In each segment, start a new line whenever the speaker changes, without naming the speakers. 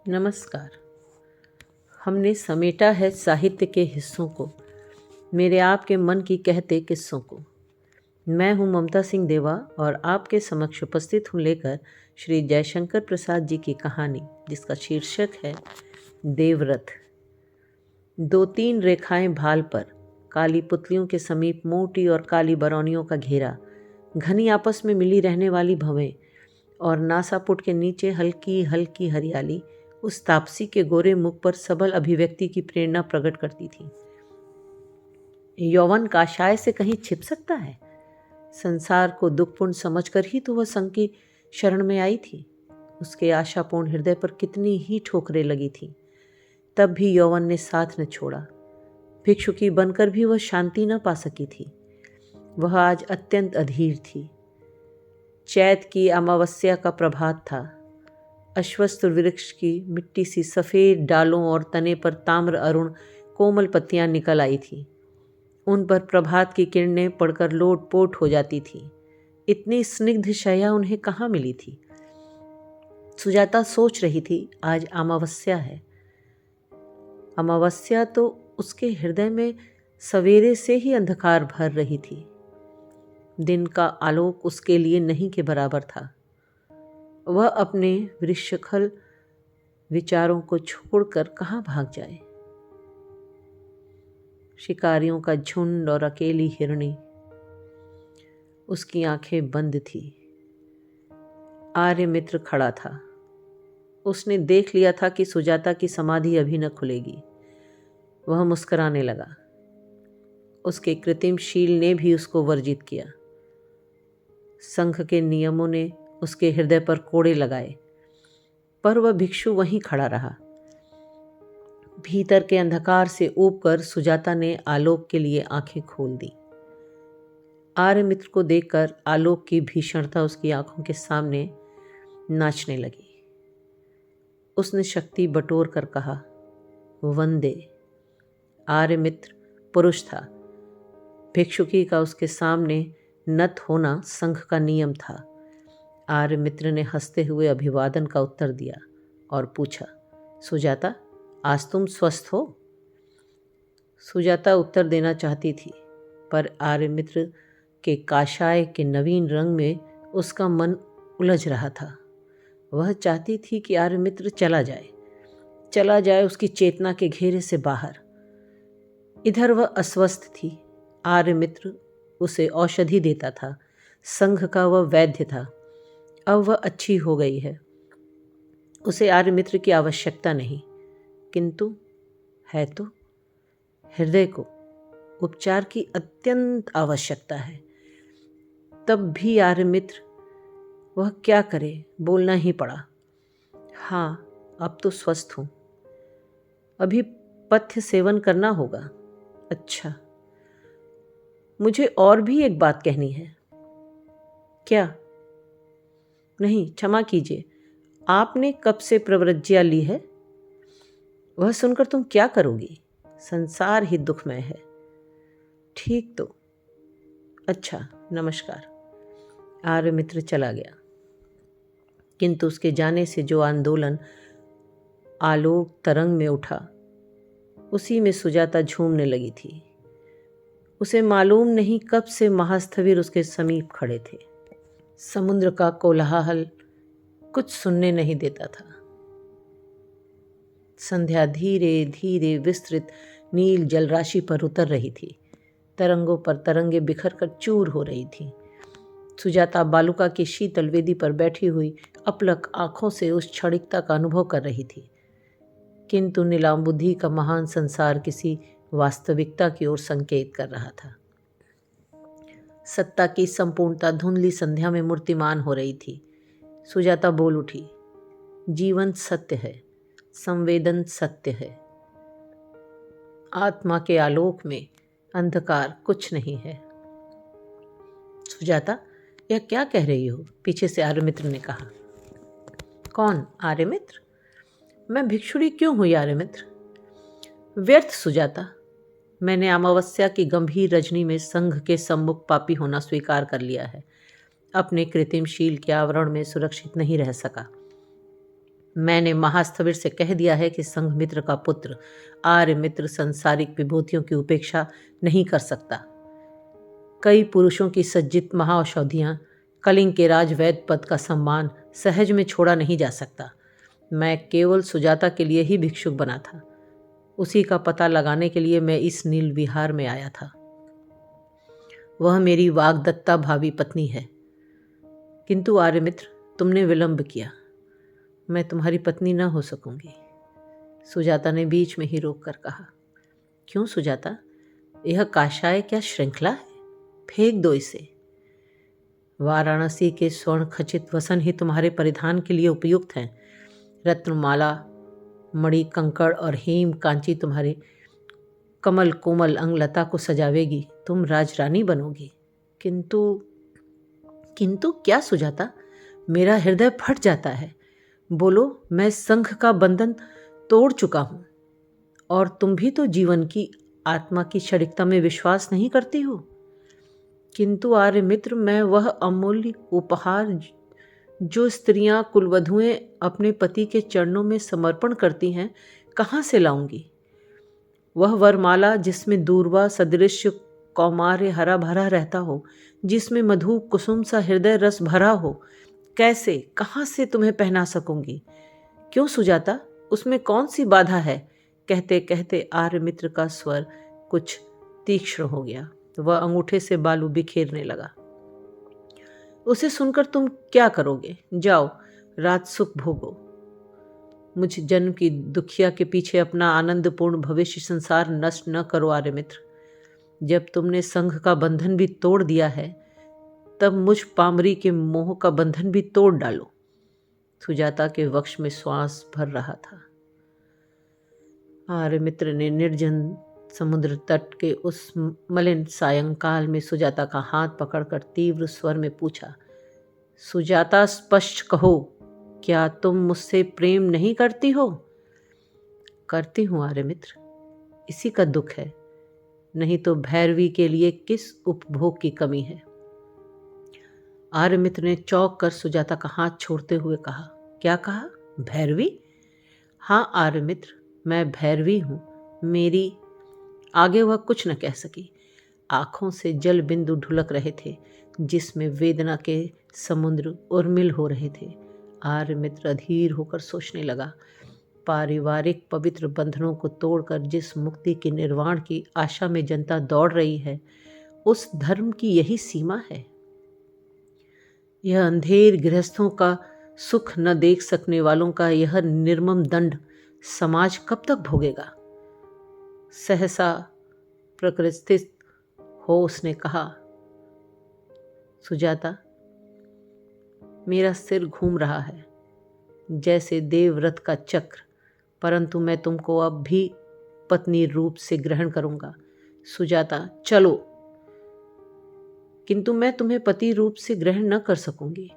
नमस्कार। हमने समेटा है साहित्य के हिस्सों को, मेरे आपके मन की कहते किस्सों को। मैं हूँ ममता सिंह देवा और आपके समक्ष उपस्थित हूँ लेकर श्री जयशंकर प्रसाद जी की कहानी, जिसका शीर्षक है देवरथ। 2-3 रेखाएं भाल पर, काली पुतलियों के समीप मोटी और काली बरौनियों का घेरा, घनी आपस में मिली रहने वाली भवें और नासापुट के नीचे हल्की हल्की हरियाली उस तापसी के गोरे मुख पर सबल अभिव्यक्ति की प्रेरणा प्रकट करती थी। यौवन काशाय से कहीं छिप सकता है? संसार को दुखपूर्ण समझकर ही तो वह संग की शरण में आई थी। उसके आशापूर्ण हृदय पर कितनी ही ठोकरें लगी थी, तब भी यौवन ने साथ न छोड़ा। भिक्षुकी बनकर भी वह शांति न पा सकी थी। वह आज अत्यंत अधीर थी। चैत की अमावस्या का प्रभात था। अश्वत्थ वृक्ष की मिट्टी सी सफ़ेद डालों और तने पर ताम्र अरुण कोमल पत्तियां निकल आई थी। उन पर प्रभात की किरणें पड़कर लोटपोट हो जाती थी। इतनी स्निग्ध शैया उन्हें कहाँ मिली थी? सुजाता सोच रही थी, आज अमावस्या है। अमावस्या तो उसके हृदय में सवेरे से ही अंधकार भर रही थी। दिन का आलोक उसके लिए नहीं के बराबर था। वह अपने वृक्षखल विचारों को छोड़कर कहाँ भाग जाए? शिकारियों का झुंड और अकेली हिरणी। उसकी आंखें बंद थी। आर्यमित्र खड़ा था। उसने देख लिया था कि सुजाता की समाधि अभी न खुलेगी। वह मुस्कुराने लगा। उसके कृत्रिम शील ने भी उसको वर्जित किया। संघ के नियमों ने उसके हृदय पर कोड़े लगाए, पर वह भिक्षु वहीं खड़ा रहा। भीतर के अंधकार से ऊबकर सुजाता ने आलोक के लिए आंखें खोल दी। आर्यमित्र को देखकर आलोक की भीषणता उसकी आंखों के सामने नाचने लगी। उसने शक्ति बटोर कर कहा, वंदे। आर्यमित्र पुरुष था। भिक्षुकी का उसके सामने नत होना संघ का नियम था। आर्यमित्र ने हंसते हुए अभिवादन का उत्तर दिया और पूछा, सुजाता, आज तुम स्वस्थ हो? सुजाता उत्तर देना चाहती थी, पर आर्यमित्र के काशाय के नवीन रंग में उसका मन उलझ रहा था। वह चाहती थी कि आर्यमित्र चला जाए उसकी चेतना के घेरे से बाहर। इधर वह अस्वस्थ थी। आर्यमित्र उसे औषधि देता था। संघ का वह वैद्य था। अब वह अच्छी हो गई है। उसे आर्यमित्र की आवश्यकता नहीं, किंतु है तो हृदय को उपचार की अत्यंत आवश्यकता है। तब भी आर्यमित्र, वह क्या करे, बोलना ही पड़ा। हाँ, अब तो स्वस्थ हूँ। अभी पथ्य सेवन करना होगा। अच्छा, मुझे और भी एक बात कहनी है। क्या? नहीं, क्षमा कीजिए, आपने कब से प्रव्रज्या ली है? वह सुनकर तुम क्या करोगी? संसार ही दुखमय है। ठीक तो। अच्छा, नमस्कार। आर्यमित्र चला गया, किंतु उसके जाने से जो आंदोलन आलोक तरंग में उठा, उसी में सुजाता झूमने लगी थी। उसे मालूम नहीं कब से महास्थविर उसके समीप खड़े थे। समुद्र का कोलाहल कुछ सुनने नहीं देता था। संध्या धीरे धीरे विस्तृत नील जलराशि पर उतर रही थी। तरंगों पर तरंगे बिखर कर चूर हो रही थी। सुजाता बालुका की शीतल वेदी पर बैठी हुई अपलक आंखों से उस क्षणिकता का अनुभव कर रही थी, किंतु नीलांबुद्धि का महान संसार किसी वास्तविकता की ओर संकेत कर रहा था। सत्ता की संपूर्णता धुंधली संध्या में मूर्तिमान हो रही थी। सुजाता बोल उठी, जीवन सत्य है, संवेदन सत्य है। आत्मा के आलोक में अंधकार कुछ नहीं है। सुजाता, यह क्या कह रही हो? पीछे से आर्यमित्र ने कहा। कौन? आर्यमित्र? मैं भिक्षुणी क्यों हुई आर्यमित्र? व्यर्थ सुजाता, मैंने अमावस्या की गंभीर रजनी में संघ के सम्मुख पापी होना स्वीकार कर लिया है। अपने कृत्रिम शील के आवरण में सुरक्षित नहीं रह सका। मैंने महास्थविर से कह दिया है कि संघमित्र का पुत्र आर्यमित्र सांसारिक विभूतियों की उपेक्षा नहीं कर सकता। कई पुरुषों की सज्जित महाऔषधियां, कलिंग के राजवैद्य पद का सम्मान सहज में छोड़ा नहीं जा सकता। मैं केवल सुजाता के लिए ही भिक्षुक बना था। उसी का पता लगाने के लिए मैं इस नील विहार में आया था। वह मेरी वाग्दत्ता भावी पत्नी है। किंतु आर्यमित्र, तुमने विलंब किया। मैं तुम्हारी पत्नी न हो सकूंगी। सुजाता ने बीच में ही रोक कर कहा। क्यों सुजाता, यह काशाय क्या श्रृंखला है? फेंक दो इसे। वाराणसी के स्वर्ण खचित वसन ही तुम्हारे परिधान के लिए उपयुक्त हैं। रत्नमाला, मणि, कंकड़ और हेम कांची तुम्हारे कमल कोमल अंगलता को सजावेगी। तुम राजरानी बनोगी। किंतु क्या सुजाता? मेरा हृदय फट जाता है। बोलो, मैं संघ का बंधन तोड़ चुका हूं और तुम भी तो जीवन की आत्मा की क्षणिकता में विश्वास नहीं करती हो। किंतु आर्यमित्र, मैं वह अमूल्य उपहार जो स्त्रियां कुलवधुएं अपने पति के चरणों में समर्पण करती हैं, कहाँ से लाऊंगी? वह वरमाला जिसमें दूर्वा सदृश कौमार्य हरा भरा रहता हो, जिसमें मधु कुसुम सा हृदय रस भरा हो, कैसे, कहाँ से तुम्हें पहना सकूंगी? क्यों सुजाता, उसमें कौन सी बाधा है? कहते कहते आर्यमित्र का स्वर कुछ तीक्ष्ण हो गया। वह अंगूठे से बालू बिखेरने लगा। उसे सुनकर तुम क्या करोगे? जाओ, रात सुख भोगो। मुझ जन्म की दुखिया के पीछे अपना आनंदपूर्ण भविष्य संसार नष्ट न करो आर्यमित्र। जब तुमने संघ का बंधन भी तोड़ दिया है, तब मुझ पामरी के मोह का बंधन भी तोड़ डालो। सुजाता के वक्ष में श्वास भर रहा था। आर्यमित्र ने निर्जन समुद्र तट के उस मलिन सायंकाल में सुजाता का हाथ पकड़कर तीव्र स्वर में पूछा, सुजाता, स्पष्ट कहो, क्या तुम मुझसे प्रेम नहीं करती हो? करती हूं आर्यमित्र, इसी का दुख है। नहीं तो भैरवी के लिए किस उपभोग की कमी है? आर्यमित्र ने चौंक कर सुजाता का हाथ छोड़ते हुए कहा। क्या कहा? भैरवी? हाँ आर्यमित्र, मैं भैरवी हूं। मेरी आगे वह कुछ न कह सकी। आंखों से जल बिंदु ढुलक रहे थे, जिसमें वेदना के समुद्र उर्मिल हो रहे थे। आर्यमित्र अधीर होकर सोचने लगा। पारिवारिक पवित्र बंधनों को तोड़कर जिस मुक्ति की निर्वाण की आशा में जनता दौड़ रही है, उस धर्म की यही सीमा है। यह अंधेर गृहस्थों का सुख न देख सकने वालों का यह निर्मम दंड समाज कब तक भोगेगा? सहसा प्रकृतिस्थ हो उसने कहा, सुजाता, मेरा सिर घूम रहा है जैसे देवव्रत का चक्र, परंतु मैं तुमको अब भी पत्नी रूप से ग्रहण करूंगा। सुजाता, चलो। किंतु मैं तुम्हें पति रूप से ग्रहण न कर सकूंगी।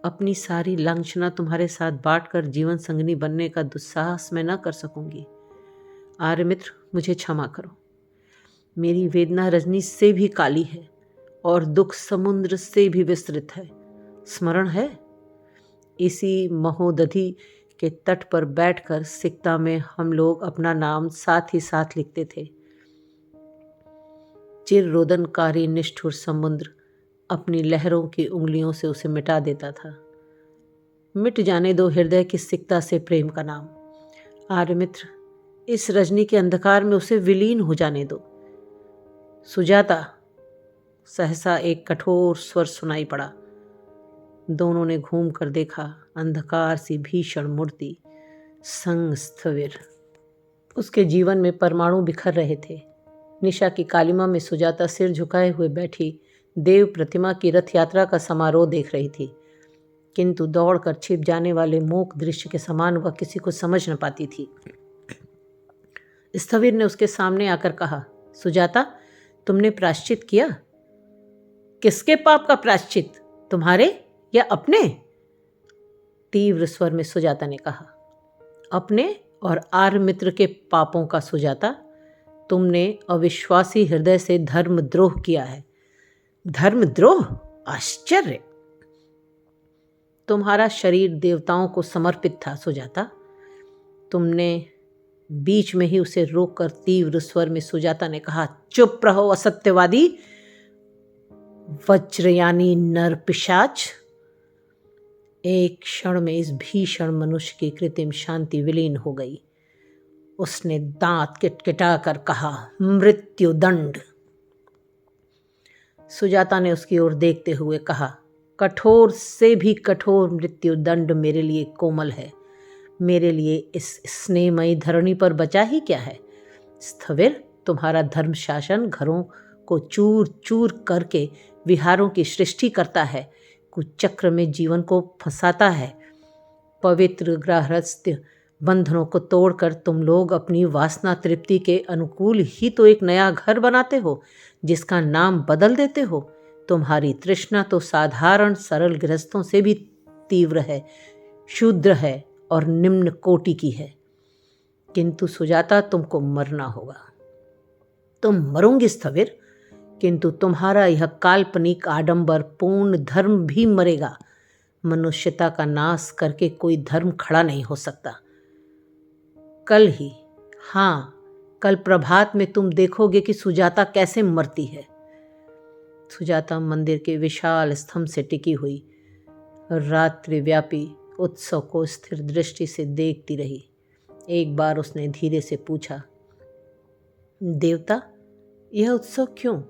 अपनी सारी लांछना तुम्हारे साथ बांटकर जीवन संगनी बनने का दुस्साहस मैं न कर सकूंगी। आर्यमित्र, मुझे क्षमा करो। मेरी वेदना रजनी से भी काली है और दुख समुद्र से भी विस्तृत है। स्मरण है, इसी महोदधि के तट पर बैठकर सिकता में हम लोग अपना नाम साथ ही साथ लिखते थे। चिर रोदनकारी निष्ठुर समुद्र अपनी लहरों की उंगलियों से उसे मिटा देता था। मिट जाने दो हृदय की सिकता से प्रेम का नाम। आर्यमित्र, इस रजनी के अंधकार में उसे विलीन हो जाने दो। सुजाता, सहसा एक कठोर स्वर सुनाई पड़ा। दोनों ने घूम कर देखा। अंधकार सी भीषण मूर्ति संस्थविर। उसके जीवन में परमाणु बिखर रहे थे। निशा की कालिमा में सुजाता सिर झुकाए हुए बैठी देव प्रतिमा की रथ यात्रा का समारोह देख रही थी, किंतु दौड़कर छिप जाने वाले मूक दृश्य के समान वह किसी को समझ न पाती थी। स्थविर ने उसके सामने आकर कहा, सुजाता, तुमने प्रायश्चित किया? किसके पाप का प्रायश्चित, तुम्हारे या अपने? तीव्र स्वर में सुजाता ने कहा। अपने और आर्यमित्र के पापों का सुजाता। तुमने अविश्वासी हृदय से धर्मद्रोह किया है। धर्मद्रोह? आश्चर्य! तुम्हारा शरीर देवताओं को समर्पित था सुजाता। तुमने बीच में ही उसे रोककर तीव्र स्वर में सुजाता ने कहा, चुप रहो असत्यवादी, वज्रयानी नर पिशाच। एक क्षण में इस भीषण मनुष्य की कृत्रिम शांति विलीन हो गई। उसने दांत किटकिटाकर कहा, मृत्युदंड। सुजाता ने उसकी ओर देखते हुए कहा, कठोर से भी कठोर मृत्युदंड मेरे लिए कोमल है। मेरे लिए इस स्नेहमयी धरणी पर बचा ही क्या है। स्थविर, तुम्हारा धर्म शासन घरों को चूर चूर करके विहारों की सृष्टि करता है, कुचक्र में जीवन को फंसाता है। पवित्र गृहस्थ बंधनों को तोड़कर तुम लोग अपनी वासना तृप्ति के अनुकूल ही तो एक नया घर बनाते हो, जिसका नाम बदल देते हो। तुम्हारी तृष्णा तो साधारण सरल गृहस्थों से भी तीव्र है, शूद्र है और निम्न कोटि की है। किंतु सुजाता, तुमको मरना होगा। तुम मरोगे स्थविर, किंतु तुम्हारा यह काल्पनिक आडंबर पूर्ण धर्म भी मरेगा। मनुष्यता का नाश करके कोई धर्म खड़ा नहीं हो सकता। कल ही, हाँ, कल प्रभात में तुम देखोगे कि सुजाता कैसे मरती है। सुजाता मंदिर के विशाल स्तंभ से टिकी हुई रात्रिव्यापी उत्सव को स्थिर दृष्टि से देखती रही। एक बार उसने धीरे से पूछा, देवता, यह उत्सव क्यों?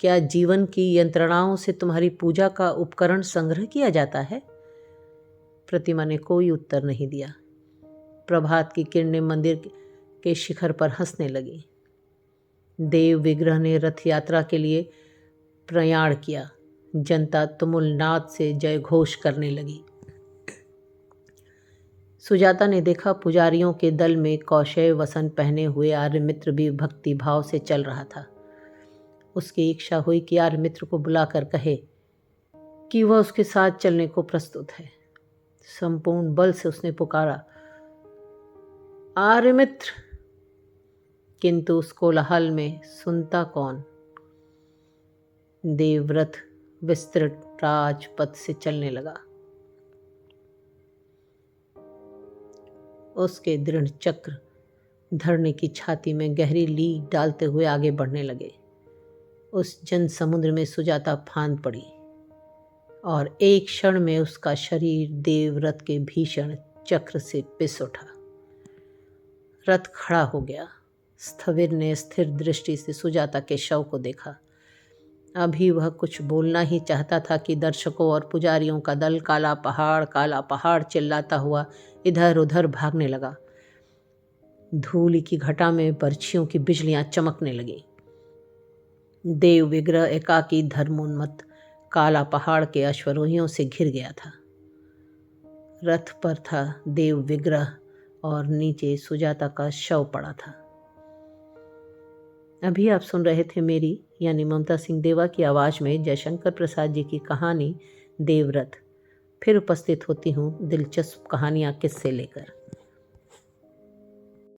क्या जीवन की यंत्रणाओं से तुम्हारी पूजा का उपकरण संग्रह किया जाता है? प्रतिमा ने कोई उत्तर नहीं दिया। प्रभात की किरणें मंदिर के शिखर पर हंसने लगी। देव विग्रह ने रथ यात्रा के लिए प्रयाण किया। जनता तुमुल नाद से जय घोष करने लगी। सुजाता ने देखा, पुजारियों के दल में कौशय वसन पहने हुए आर्यमित्र भी भक्ति भाव से चल रहा था। उसकी इच्छा हुई कि आर्यमित्र को बुलाकर कहे कि वह उसके साथ चलने को प्रस्तुत है। संपूर्ण बल से उसने पुकारा, आर्यमित्र, किंतु उस कोलाहल में सुनता कौन। देवव्रत विस्तृत राजपथ से चलने लगा। उसके दृढ़ चक्र धरने की छाती में गहरी लीक डालते हुए आगे बढ़ने लगे। उस जन समुद्र में सुजाता फांद पड़ी और एक क्षण में उसका शरीर देवव्रत के भीषण चक्र से पिस उठा। रथ खड़ा हो गया। स्थविर ने स्थिर दृष्टि से सुजाता के शव को देखा। अभी वह कुछ बोलना ही चाहता था कि दर्शकों और पुजारियों का दल काला पहाड़ चिल्लाता हुआ इधर उधर भागने लगा। धूल की घटा में बर्छियों की बिजलियां चमकने लगी। देव विग्रह एकाकी धर्मोन्मत्त काला पहाड़ के अश्वरोहियों से घिर गया था। रथ पर था देव विग्रह और नीचे सुजाता का शव पड़ा था। अभी आप सुन रहे थे मेरी यानी ममता सिंह देवा की आवाज़ में जयशंकर प्रसाद जी की कहानी देवव्रत। फिर उपस्थित होती हूँ दिलचस्प कहानियाँ किस्से लेकर।